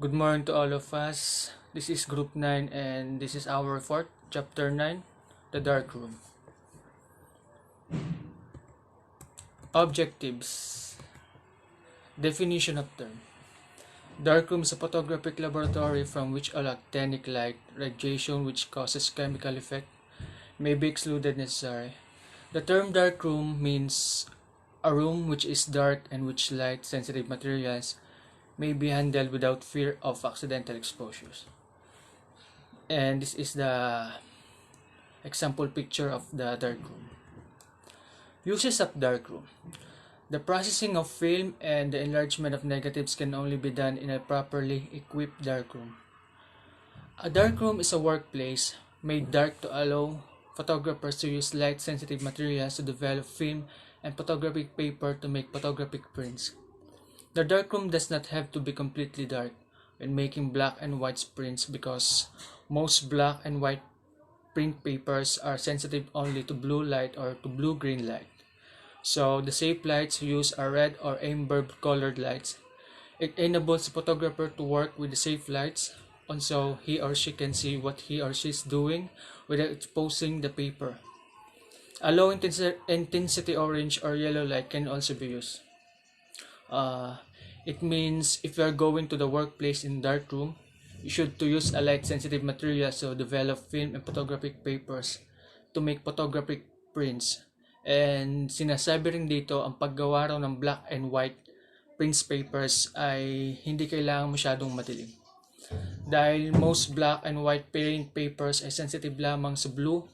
Good morning to all of us. This is Group 9 and this is our report, Chapter 9, The Darkroom. Objectives. Definition of term. Darkroom is a photographic laboratory from which all actinic light, radiation which causes chemical effect, may be excluded necessary. The term darkroom means a room which is dark and which light-sensitive materials may be handled without fear of accidental exposures. And this is the example picture of the darkroom. Uses of darkroom. The processing of film and the enlargement of negatives can only be done in a properly equipped darkroom. A darkroom is a workplace made dark to allow photographers to use light-sensitive materials to develop film and photographic paper to make photographic prints. The darkroom does not have to be completely dark when making black and white prints because most black and white print papers are sensitive only to blue light or to blue-green light. So the safe lights used are red or amber colored lights. It enables the photographer to work with the safe lights so he or she can see what he or she is doing without exposing the paper. A low intensity orange or yellow light can also be used. It means if you are going to the workplace in dark room, you should to use a light sensitive material to develop film and photographic papers to make photographic prints. And sinasabi rin dito, ang paggawa raw ng black and white prints papers ay hindi kailangan masyadong madilim. Dahil most black and white print papers ay sensitive lamang sa blue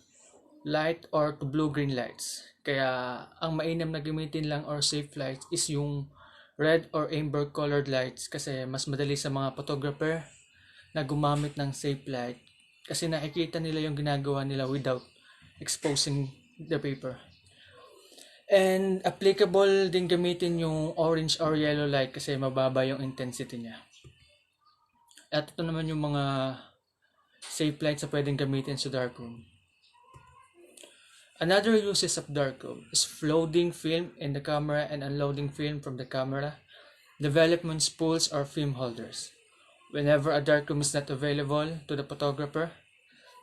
light or to blue-green lights. Kaya ang mainam na gamitin lang or safe lights is yung red or amber colored lights kasi mas madali sa mga photographer na gumamit ng safe light kasi nakikita nila yung ginagawa nila without exposing the paper. And applicable din gamitin yung orange or yellow light kasi mababa yung intensity niya. At ito naman yung mga safe lights na pwedeng gamitin sa darkroom. Another uses of darkroom is loading film in the camera and unloading film from the camera, development spools or film holders. Whenever a darkroom is not available to the photographer,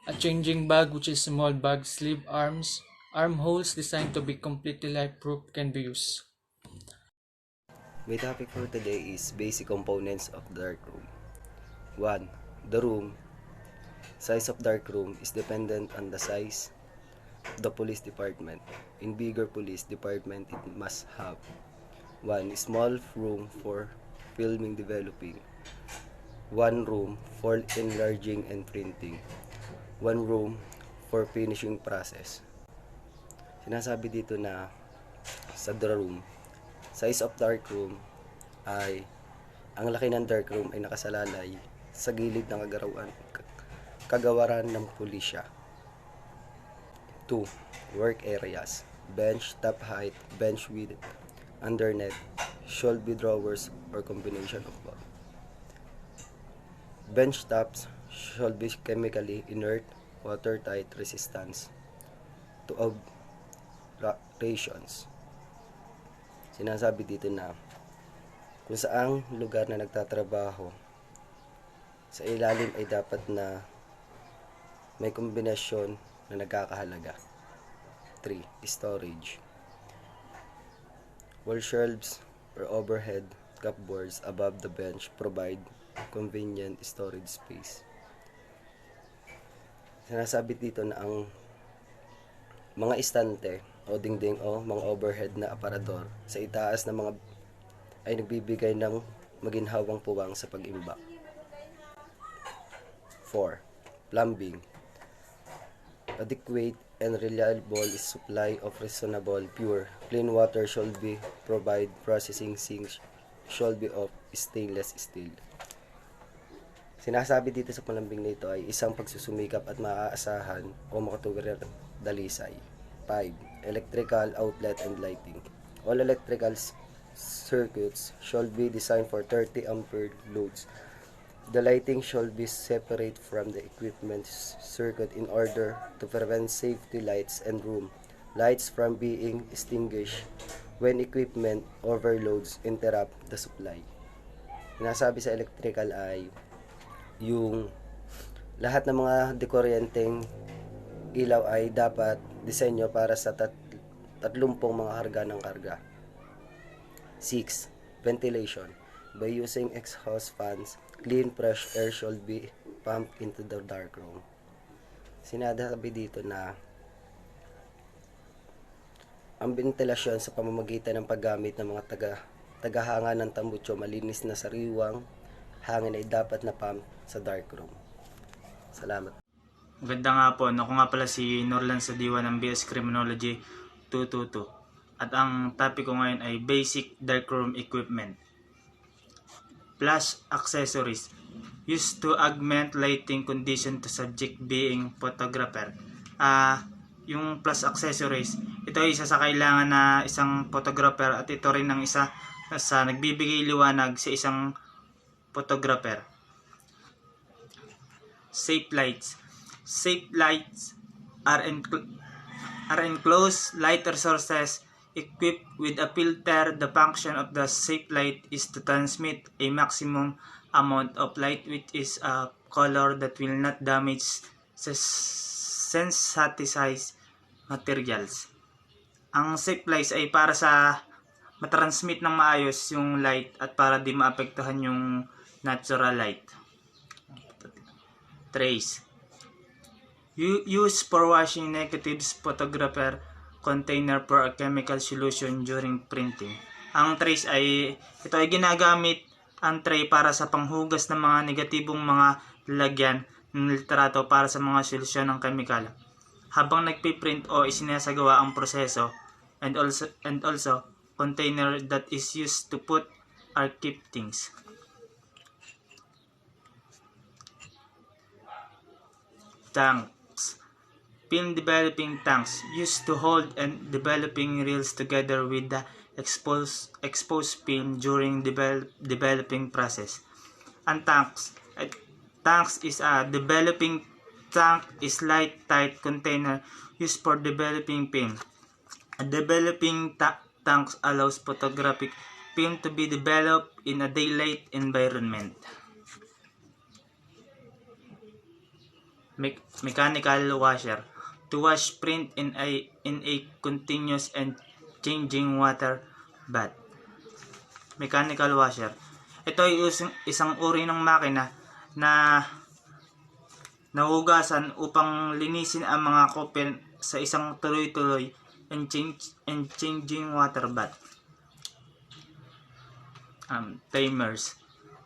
a changing bag which is small bag sleeve armholes designed to be completely light-proof can be used. My topic for today is basic components of darkroom. 1. The room. Size of darkroom is dependent on the size the police department. In bigger police department, it must have 1 small room for filming developing, 1 room for enlarging and printing, 1 room for finishing process. Sinasabi dito na sa room, size of darkroom ay ang laki ng darkroom ay nakasalalay sa gilid ng kagawaran ng pulisya. 2. Work areas. Bench, top height, bench width, undernet, should be drawers or combination of both. Bench tops should be chemically inert, watertight resistance to abrasions. Sinasabi dito na kung saang lugar na nagtatrabaho, sa ilalim ay dapat na may kombinasyon na nagkakahalaga. 3. Storage. Wall shelves or overhead cupboards above the bench provide convenient storage space. Sinasabi dito na ang mga istante o dingding o mga overhead na aparador sa itaas na mga ay nagbibigay ng maginhawang puwang sa pag-imbak. 4. Plumbing. Adequate and reliable supply of reasonable, pure, clean water should be provided. Processing sinks should be of stainless steel. Sinasabi dito sa palambing na ito ay isang pagsusumikap at maaasahan o makatuwid na dalisay. 5. Electrical outlet and lighting. All electrical circuits should be designed for 30 ampere loads. The lighting should be separate from the equipment circuit in order to prevent safety lights and room lights from being extinguished when equipment overloads interrupt the supply. Sinasabi sa electrical ay yung lahat ng mga dekuryenteng ilaw ay dapat disenyo para sa 30 mga karga ng karga. 6. Ventilation. By using exhaust fans, clean fresh air should be pumped into the darkroom. Sinasabi dito na ang ventilasyon sa pamamagitan ng paggamit ng mga tagahanga ng tambutso malinis na sariwang hangin ay dapat na pump sa darkroom. Salamat. Maganda nga po, ako nga pala si Norlan Sadiwa ng BSCRIM222 at ang topic ko ngayon ay Basic Darkroom Equipment. Flash accessories used to augment lighting condition to subject being photographer. Yung flash accessories, ito ay isa sa kailangan na isang photographer at ito rin ang isa sa nagbibigay liwanag sa isang photographer. Safe lights. Safe lights are enclosed lighter sources equipped with a filter. The function of the safe light is to transmit a maximum amount of light which is a color that will not damage sensitized materials. Ang safe lights ay para sa matransmit ng maayos yung light at para di maapektuhan yung natural light. Trays. Use for washing negatives photographer container for a chemical solution during printing. Ang trays ay ito ay ginagamit ang tray para sa panghugas ng mga negatibong mga lalagyan ng litrato para sa mga solusyon ng chemical habang nagpiprint o isinasagawa ang proseso, and also container that is used to put or keep things. Tanks. Film developing tanks used to hold and developing reels together with the exposed film during developing process. Ang tanks is a developing tank is light tight container used for developing film. A developing tanks allows photographic film to be developed in a daylight environment. Mechanical washer. To wash print in a continuous and changing water bath. Mechanical washer. Ito ay isang uri ng makina na nahugasan upang linisin ang mga kopya sa isang tuloy-tuloy and changing water bath. Timers.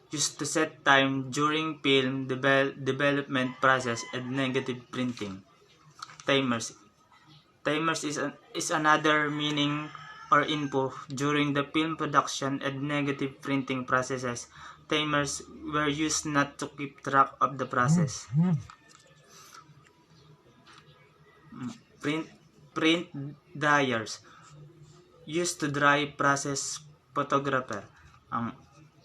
Used to set time during film development process and negative printing. Timers is another meaning or info during the film production and negative printing processes. Timers were used not to keep track of the process. Print dryers used to dry process photographer.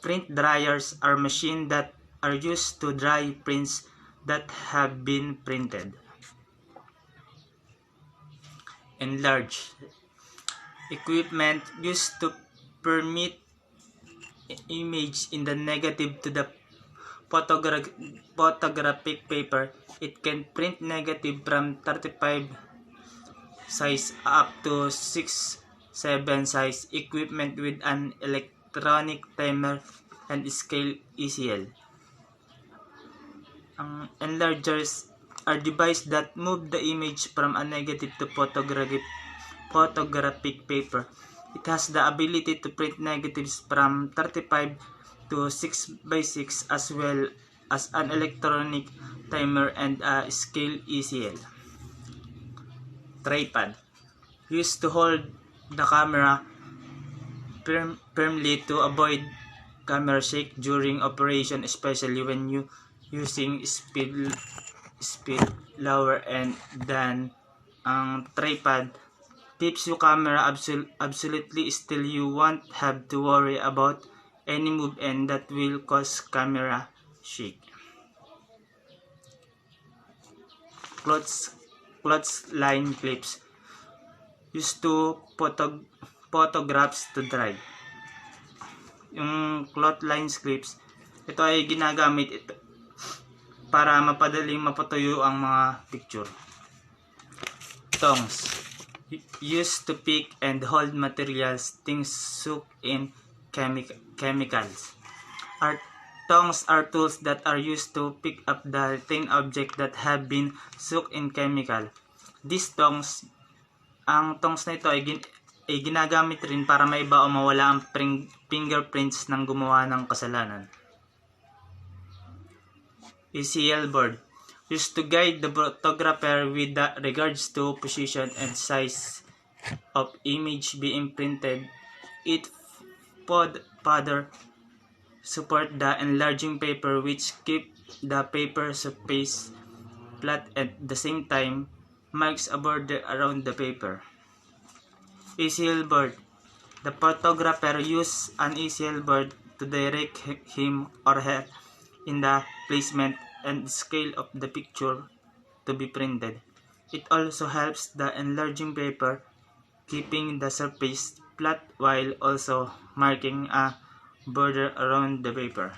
Print dryers are machines that are used to dry prints that have been printed. Enlarge. Equipment used to permit image in the negative to the photographic paper. It can print negative from 35 size up to 6-7 size. Equipment with an electronic timer and scale ECL. Enlargers are devices that move the image from a negative to photographic paper. It has the ability to print negatives from 35 to 6x6 as well as an electronic timer and a scale ECL. Tripod. Used to hold the camera firmly to avoid camera shake during operation, especially when using speed lower and than. Ang tripod keeps your camera absolutely still. You won't have to worry about any movement that will cause camera shake. Clothesline clips used to photographs to dry. yung cloth line scripts, ito ay ginagamit ito para mapadaling mapatuyo ang mga picture. Tongs, used to pick and hold materials, things soaked in chemicals. Tongs are tools that are used to pick up the thin objects that have been soaked in chemical. These tongs, ang tongs na ito ay ginagamit rin para maiba o mawala ang fingerprints ng gumawa ng kasalanan. ECL board, used to guide the photographer with regards to position and size of image being printed. It further support the enlarging paper, which keep the paper surface flat at the same time marks a border around the paper. ECL board, the photographer use an ECL board to direct him or her in the placement and scale of the picture to be printed. It also helps the enlarging paper, keeping the surface flat while also marking a border around the paper.